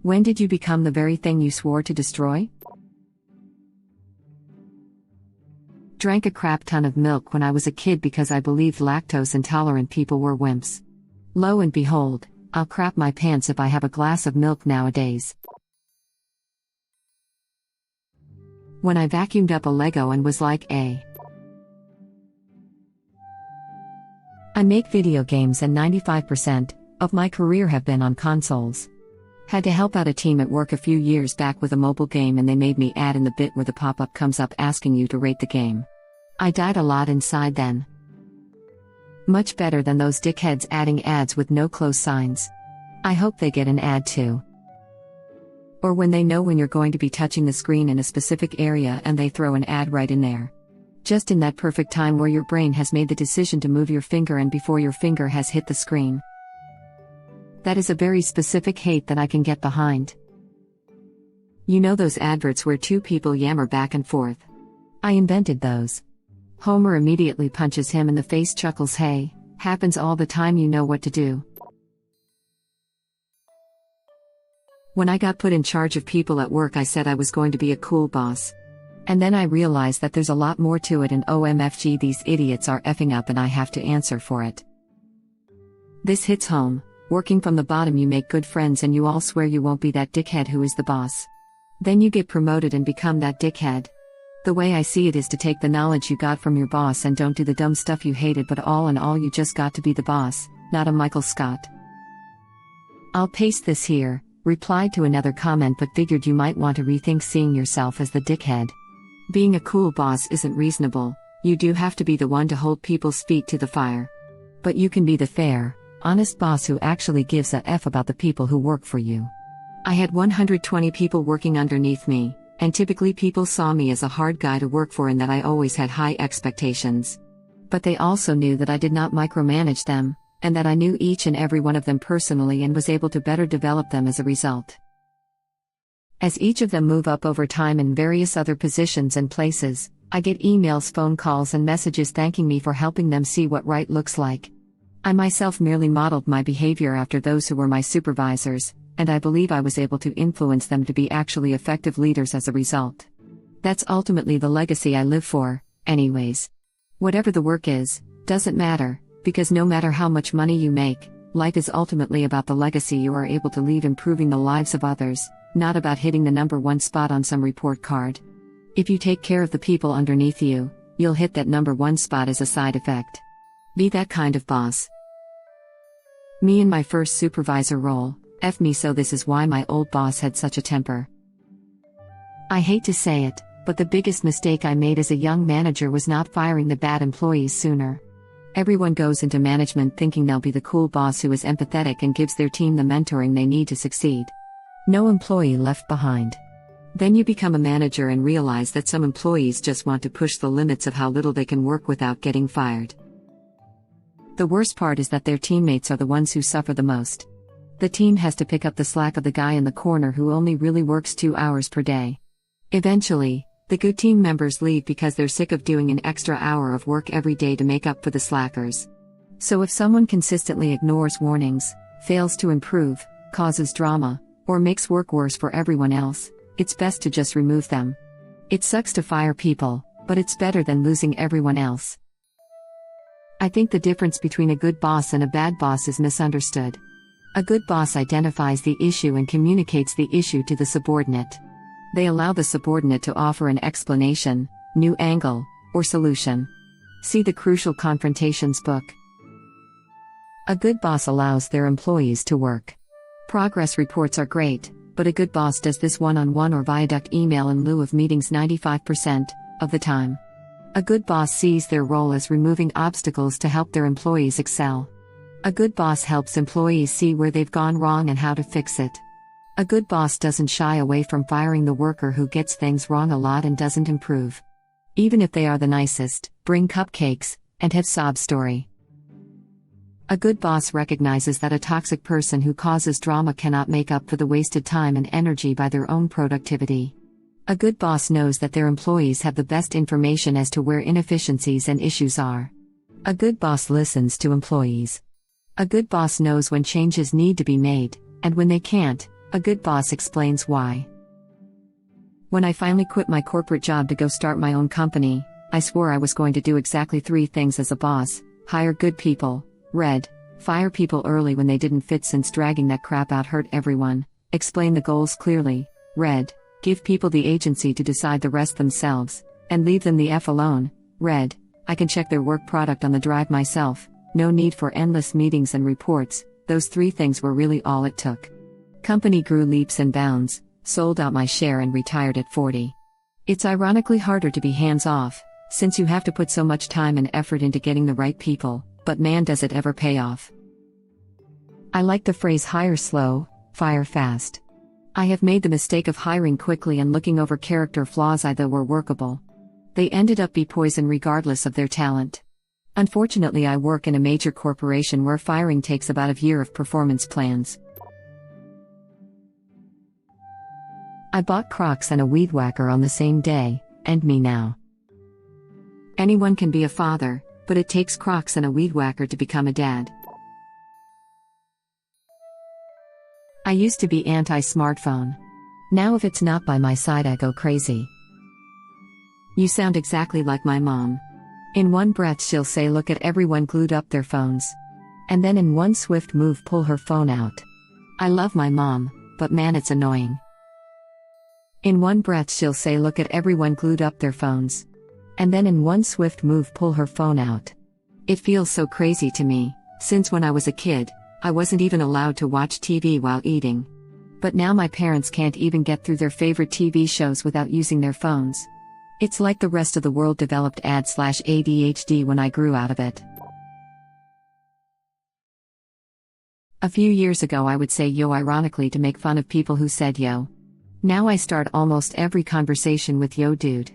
When did you become the very thing you swore to destroy? Drank a crap ton of milk when I was a kid because I believed lactose intolerant people were wimps. Lo and behold, I'll crap my pants if I have a glass of milk nowadays. When I vacuumed up a Lego and was like, I make video games and 95% of my career have been on consoles. Had to help out a team at work a few years back with a mobile game and they made me add in the bit where the pop-up comes up asking you to rate the game. I died a lot inside then. Much better than those dickheads adding ads with no close signs. I hope they get an ad too. Or when they know when you're going to be touching the screen in a specific area and they throw an ad right in there. Just in that perfect time where your brain has made the decision to move your finger and before your finger has hit the screen. That is a very specific hate that I can get behind. You know those adverts where two people yammer back and forth? I invented those. Homer immediately punches him in the face, chuckles, hey, happens all the time, you know what to do. When I got put in charge of people at work, I said I was going to be a cool boss. And then I realized that there's a lot more to it and OMFG these idiots are effing up and I have to answer for it. This hits home. Working from the bottom you make good friends and you all swear you won't be that dickhead who is the boss. Then you get promoted and become that dickhead. The way I see it is to take the knowledge you got from your boss and don't do the dumb stuff you hated, but all in all you just got to be the boss, not a Michael Scott. I'll paste this here, replied to another comment but figured you might want to rethink seeing yourself as the dickhead. Being a cool boss isn't reasonable, you do have to be the one to hold people's feet to the fire. But you can be the fair, honest boss who actually gives a F about the people who work for you. I had 120 people working underneath me, and typically people saw me as a hard guy to work for and that I always had high expectations. But they also knew that I did not micromanage them, and that I knew each and every one of them personally and was able to better develop them as a result. As each of them move up over time in various other positions and places, I get emails, phone calls and messages thanking me for helping them see what right looks like. I myself merely modeled my behavior after those who were my supervisors, and I believe I was able to influence them to be actually effective leaders as a result. That's ultimately the legacy I live for, anyways. Whatever the work is, doesn't matter, because no matter how much money you make, life is ultimately about the legacy you are able to leave improving the lives of others, not about hitting the number one spot on some report card. If you take care of the people underneath you, you'll hit that number one spot as a side effect. Be that kind of boss. Me in my first supervisor role, F me, so this is why my old boss had such a temper. I hate to say it, but the biggest mistake I made as a young manager was not firing the bad employees sooner. Everyone goes into management thinking they'll be the cool boss who is empathetic and gives their team the mentoring they need to succeed. No employee left behind. Then you become a manager and realize that some employees just want to push the limits of how little they can work without getting fired. The worst part is that their teammates are the ones who suffer the most. The team has to pick up the slack of the guy in the corner who only really works 2 hours per day. Eventually, the good team members leave because they're sick of doing an extra hour of work every day to make up for the slackers. So if someone consistently ignores warnings, fails to improve, causes drama, or makes work worse for everyone else, it's best to just remove them. It sucks to fire people, but it's better than losing everyone else. I think the difference between a good boss and a bad boss is misunderstood. A good boss identifies the issue and communicates the issue to the subordinate. They allow the subordinate to offer an explanation, new angle, or solution. See the Crucial Confrontations book. A good boss allows their employees to work. Progress reports are great, but a good boss does this one-on-one or via duct email in lieu of meetings 95% of the time. A good boss sees their role as removing obstacles to help their employees excel. A good boss helps employees see where they've gone wrong and how to fix it. A good boss doesn't shy away from firing the worker who gets things wrong a lot and doesn't improve. Even if they are the nicest, bring cupcakes, and have sob story. A good boss recognizes that a toxic person who causes drama cannot make up for the wasted time and energy by their own productivity. A good boss knows that their employees have the best information as to where inefficiencies and issues are. A good boss listens to employees. A good boss knows when changes need to be made, and when they can't, A good boss explains why. When I finally quit my corporate job to go start my own company, I swore I was going to do exactly 3 things as a boss: hire good people, read, fire people early when they didn't fit since dragging that crap out hurt everyone, explain the goals clearly, read, give people the agency to decide the rest themselves, and leave them the F alone, read, I can check their work product on the drive myself, no need for endless meetings and reports. Those 3 things were really all it took. Company grew leaps and bounds, sold out my share and retired at 40. It's ironically harder to be hands-off, since you have to put so much time and effort into getting the right people, but man does it ever pay off. I like the phrase hire slow, fire fast. I have made the mistake of hiring quickly and looking over character flaws I thought were workable. They ended up be poison regardless of their talent. Unfortunately, I work in a major corporation where firing takes about a year of performance plans. I bought Crocs and a weed whacker on the same day, and me now. Anyone can be a father, but it takes Crocs and a weed whacker to become a dad. I used to be anti-smartphone. Now if it's not by my side I go crazy. You sound exactly like my mom. In one breath she'll say look at everyone glued up their phones. And then in one swift move pull her phone out. I love my mom, but man it's annoying. In one breath she'll say look at everyone glued up their phones. And then in one swift move pull her phone out. It feels so crazy to me, since when I was a kid, I wasn't even allowed to watch TV while eating. But now my parents can't even get through their favorite TV shows without using their phones. It's like the rest of the world developed ADHD when I grew out of it. A few years ago I would say yo ironically to make fun of people who said yo. Now I start almost every conversation with yo dude.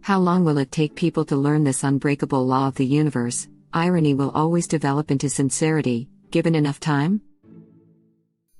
How long will it take people to learn this unbreakable law of the universe? Irony will always develop into sincerity, given enough time?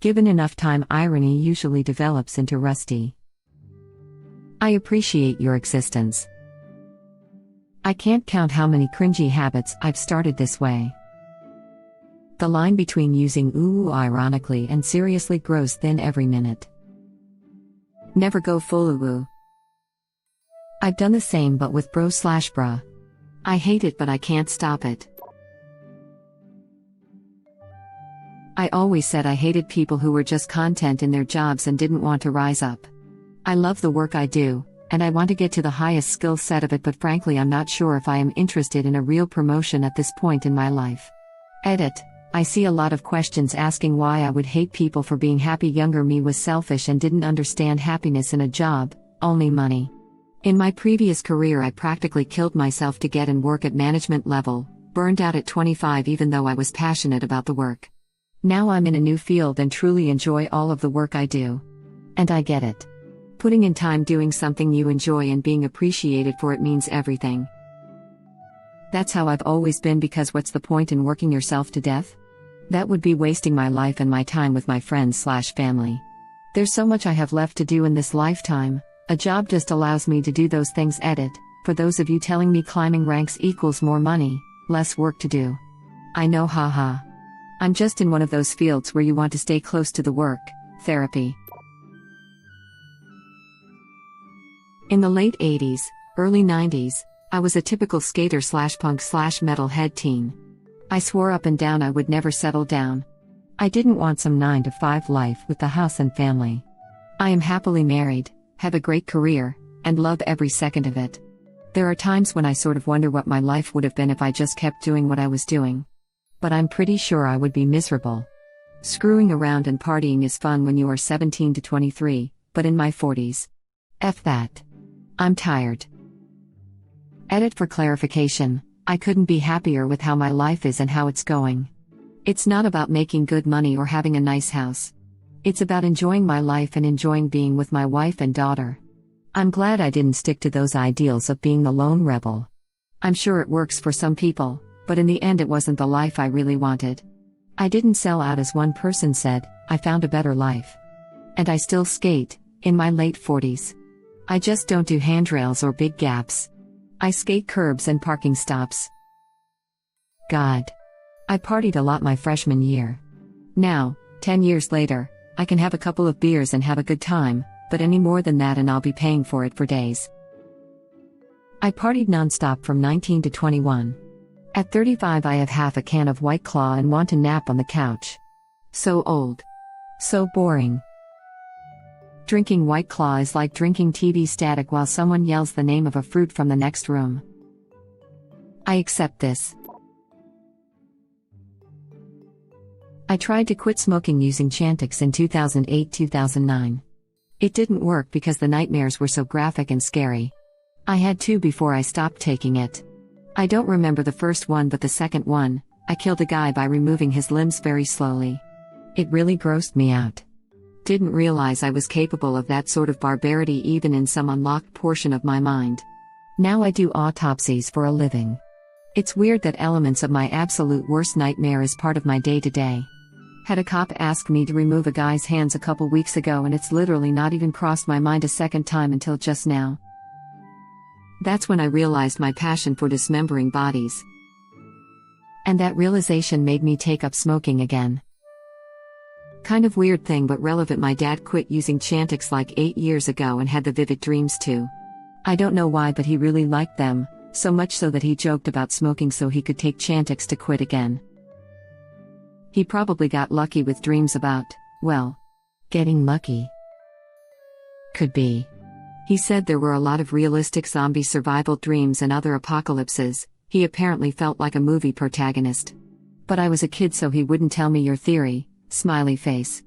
Given enough time, irony usually develops into rusty. I appreciate your existence. I can't count how many cringy habits I've started this way. The line between using ooh ironically and seriously grows thin every minute. Never go full ooh. I've done the same but with bro/bruh. I hate it but I can't stop it. I always said I hated people who were just content in their jobs and didn't want to rise up. I love the work I do, and I want to get to the highest skill set of it, but frankly I'm not sure if I am interested in a real promotion at this point in my life. Edit. I see a lot of questions asking why I would hate people for being happy. Younger me was selfish and didn't understand happiness in a job, only money. In my previous career I practically killed myself to get and work at management level, burned out at 25 even though I was passionate about the work. Now I'm in a new field and truly enjoy all of the work I do. And I get it. Putting in time doing something you enjoy and being appreciated for it means everything. That's how I've always been, because what's the point in working yourself to death? That would be wasting my life and my time with my friends/family. There's so much I have left to do in this lifetime. A job just allows me to do those things. Edit. For those of you telling me climbing ranks equals more money, less work to do. I know, haha. I'm just in one of those fields where you want to stay close to the work. Therapy. In the late 80s, early 90s, I was a typical skater/punk/metalhead teen. I swore up and down I would never settle down. I didn't want some 9-to-5 life with the house and family. I am happily married, have a great career, and love every second of it. There are times when I sort of wonder what my life would have been if I just kept doing what I was doing. But I'm pretty sure I would be miserable. Screwing around and partying is fun when you are 17 to 23, but in my 40s. F that. I'm tired. Edit. For clarification, I couldn't be happier with how my life is and how it's going. It's not about making good money or having a nice house. It's about enjoying my life and enjoying being with my wife and daughter. I'm glad I didn't stick to those ideals of being the lone rebel. I'm sure it works for some people, but in the end it wasn't the life I really wanted. I didn't sell out, as one person said. I found a better life. And I still skate, in my late 40s. I just don't do handrails or big gaps. I skate curbs and parking stops. God. I partied a lot my freshman year. Now, 10 years later, I can have a couple of beers and have a good time, but any more than that and I'll be paying for it for days. I partied nonstop from 19 to 21. At 35 I have half a can of White Claw and want to nap on the couch. So old. So boring. Drinking White Claw is like drinking TV static while someone yells the name of a fruit from the next room. I accept this. I tried to quit smoking using Chantix in 2008-2009. It didn't work because the nightmares were so graphic and scary. I had two before I stopped taking it. I don't remember the first one, but the second one, I killed a guy by removing his limbs very slowly. It really grossed me out. Didn't realize I was capable of that sort of barbarity even in some unlocked portion of my mind. Now I do autopsies for a living. It's weird that elements of my absolute worst nightmare is part of my day-to-day. Had a cop ask me to remove a guy's hands a couple weeks ago and it's literally not even crossed my mind a second time until just now. That's when I realized my passion for dismembering bodies. And that realization made me take up smoking again. Kind of weird thing but relevant, my dad quit using Chantix like 8 years ago and had the vivid dreams too. I don't know why, but he really liked them, so much so that he joked about smoking so he could take Chantix to quit again. He probably got lucky with dreams about, well, getting lucky. Could be. He said there were a lot of realistic zombie survival dreams and other apocalypses. He apparently felt like a movie protagonist. But I was a kid so he wouldn't tell me your theory, smiley face.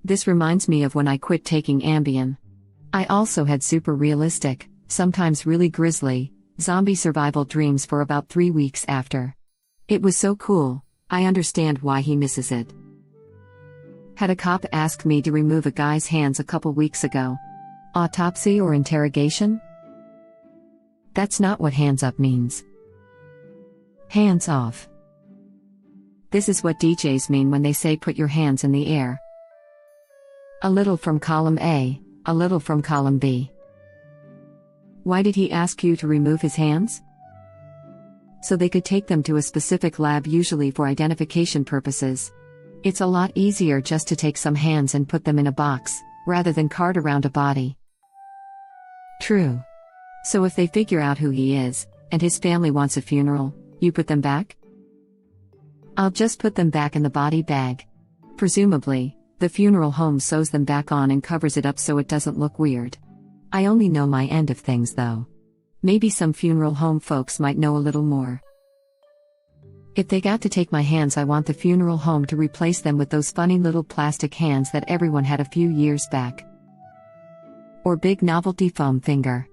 This reminds me of when I quit taking Ambien. I also had super realistic, sometimes really grisly, zombie survival dreams for about 3 weeks after. It was so cool, I understand why he misses it. Had a cop ask me to remove a guy's hands a couple weeks ago. Autopsy or interrogation? That's not what hands up means. Hands off. This is what DJs mean when they say put your hands in the air. A little from column A, a little from column B. Why did he ask you to remove his hands? So they could take them to a specific lab, usually for identification purposes. It's a lot easier just to take some hands and put them in a box, rather than cart around a body. True. So if they figure out who he is, and his family wants a funeral, you put them back? I'll just put them back in the body bag. Presumably, the funeral home sews them back on and covers it up so it doesn't look weird. I only know my end of things though. Maybe some funeral home folks might know a little more. If they got to take my hands, I want the funeral home to replace them with those funny little plastic hands that everyone had a few years back. Or big novelty foam finger.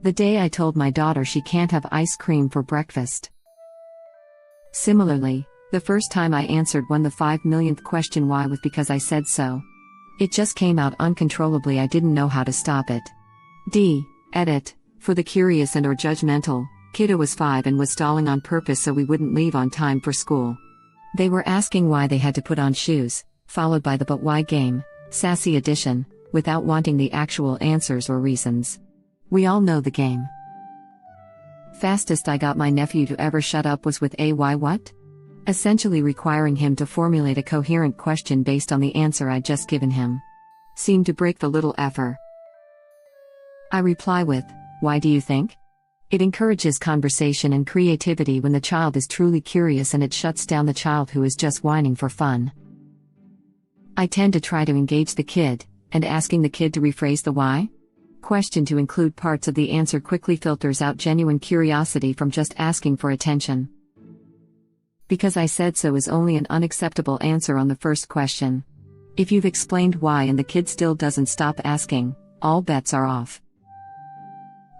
The day I told my daughter she can't have ice cream for breakfast. Similarly, the first time I answered the 5 millionth question why was because I said so. It just came out uncontrollably, I didn't know how to stop it. Edit, for the curious and or judgmental, kiddo was 5 and was stalling on purpose so we wouldn't leave on time for school. They were asking why they had to put on shoes, followed by the but why game, sassy edition, without wanting the actual answers or reasons. We all know the game. Fastest I got my nephew to ever shut up was with a why what? Essentially requiring him to formulate a coherent question based on the answer I'd just given him. Seemed to break the little effer. I reply with, why do you think? It encourages conversation and creativity when the child is truly curious, and it shuts down the child who is just whining for fun. I tend to try to engage the kid, and asking the kid to rephrase the why question to include parts of the answer quickly filters out genuine curiosity from just asking for attention. Because I said so is only an unacceptable answer on the first question. If you've explained why and the kid still doesn't stop asking, all bets are off.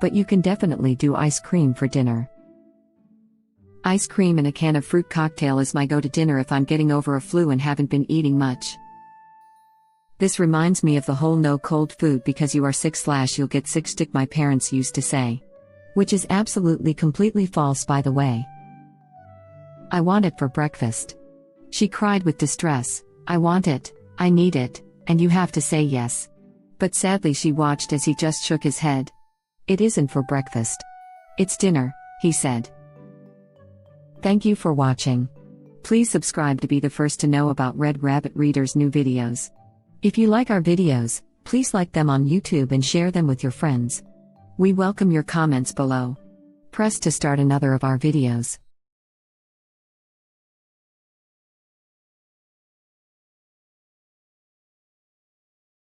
But you can definitely do ice cream for dinner. Ice cream and a can of fruit cocktail is my go-to dinner if I'm getting over a flu and haven't been eating much. This reminds me of the whole no cold food because you are sick / you'll get sick stick my parents used to say. Which is absolutely completely false, by the way. I want it for breakfast. She cried with distress, I want it, I need it, and you have to say yes. But sadly she watched as he just shook his head. It isn't for breakfast. It's dinner, he said. Thank you for watching. Please subscribe to be the first to know about Red Rabbit Reader's new videos. If you like our videos, please like them on YouTube and share them with your friends. We welcome your comments below. Press to start another of our videos.